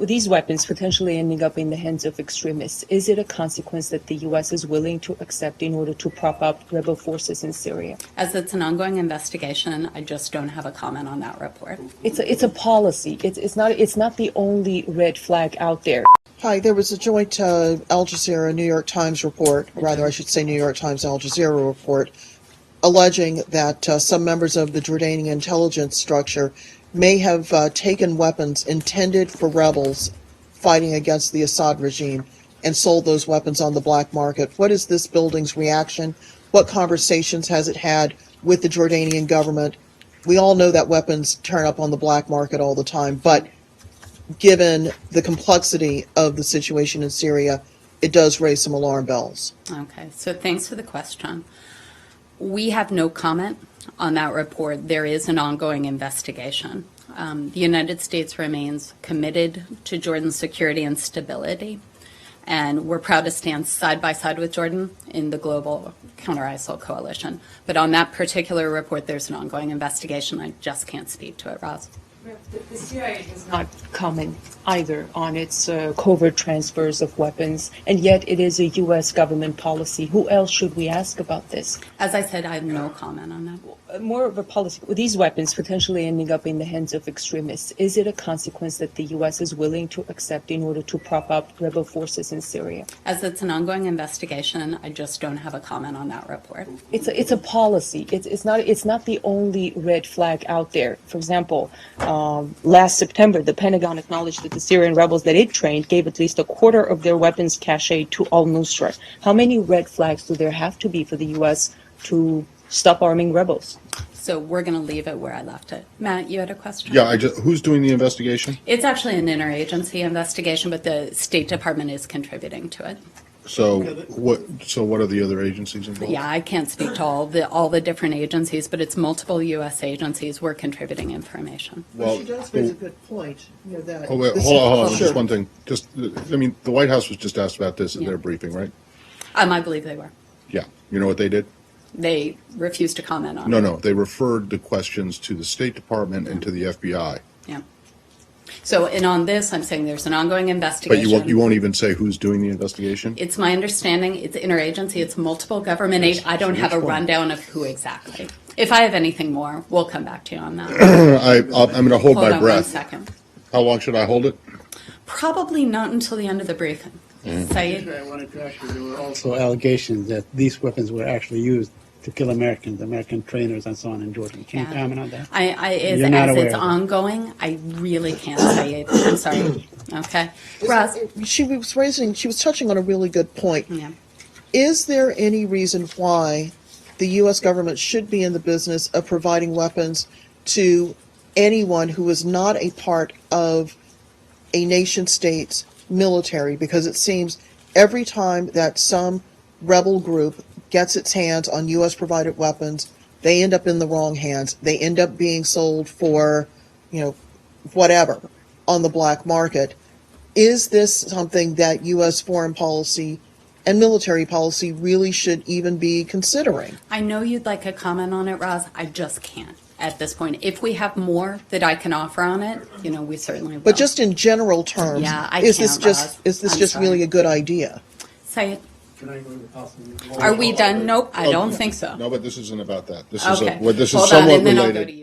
with these weapons potentially ending up in the hands of extremists, is it a consequence that the U.S. is willing to accept in order to prop up rebel forces in Syria? As it's an ongoing investigation, I just don't have a comment on that report. It's a policy. It's not the only red flag out there. Hi, there was a joint Al Jazeera New York Times report, rather I should say New York Times Al Jazeera report, alleging that some members of the Jordanian intelligence structure may have taken weapons intended for rebels fighting against the Assad regime and sold those weapons on the black market. What is this building's reaction? What conversations has it had with the Jordanian government? We all know that weapons turn up on the black market all the time, but given the complexity of the situation in Syria, it does raise some alarm bells. Okay, so thanks for the question. We have no comment on that report. There is an ongoing investigation. The United States remains committed to Jordan's security and stability, and we're proud to stand side by side with Jordan in the global counter-ISIL coalition. But on that particular report, there's an ongoing investigation. I just can't speak to it, Roz. The CIA does not comment either on its covert transfers of weapons, and yet it is a U.S. government policy. Who else should we ask about this? As I said, I have no comment on that. More of a policy. With these weapons potentially ending up in the hands of extremists, is it a consequence that the U.S. is willing to accept in order to prop up rebel forces in Syria? As it's an ongoing investigation, I just don't have a comment on that report. It's a policy. It's not the only red flag out there. For example, last September, the Pentagon acknowledged that the Syrian rebels that it trained gave at least a quarter of their weapons cache to al-Nusra. How many red flags do there have to be for the U.S. to stop arming rebels? So we're going to leave it where I left it. Matt, you had a question? Yeah, who's doing the investigation? It's actually an interagency investigation, but the State Department is contributing to it. So what are the other agencies involved? Yeah, I can't speak to all the different agencies, but it's multiple U.S. agencies. We're contributing information. Well, she does raise a good point. You know, that hold on. Sure. Just one thing. The White House was just asked about this in their briefing, right? I believe they were. Yeah. You know what they did? They refused to comment on it. No. They referred the questions to the State Department and to the FBI. Yeah. So, and on this, I'm saying there's an ongoing investigation. But you won't even say who's doing the investigation? It's my understanding it's interagency. It's multiple government agencies. I don't have a rundown of who exactly. If I have anything more, we'll come back to you on that. I'm going to hold my on breath. 1 second. How long should I hold it? Probably not until the end of the briefing. Saeed? I wanted to ask you, there were also allegations that these weapons were actually used to kill Americans, American trainers and so on in Jordan. Can you comment on that? As it's ongoing, I really can't say it. I'm sorry. Okay. Ross? She was touching on a really good point. Yeah. Is there any reason why the U.S. government should be in the business of providing weapons to anyone who is not a part of a nation state's military? Because it seems every time that some rebel group gets its hands on U.S. provided weapons, they end up in the wrong hands. They end up being sold for, whatever on the black market. Is this something that U.S. foreign policy and military policy really should even be considering? I know you'd like a comment on it, Roz. I just can't at this point. If we have more that I can offer on it, we certainly will. But just in general terms, is this just really a good idea? Say it. Are we done? Nope, I don't think so. No, but this isn't about that. This Okay. is Hold on, somewhat and then I'll related. go to you.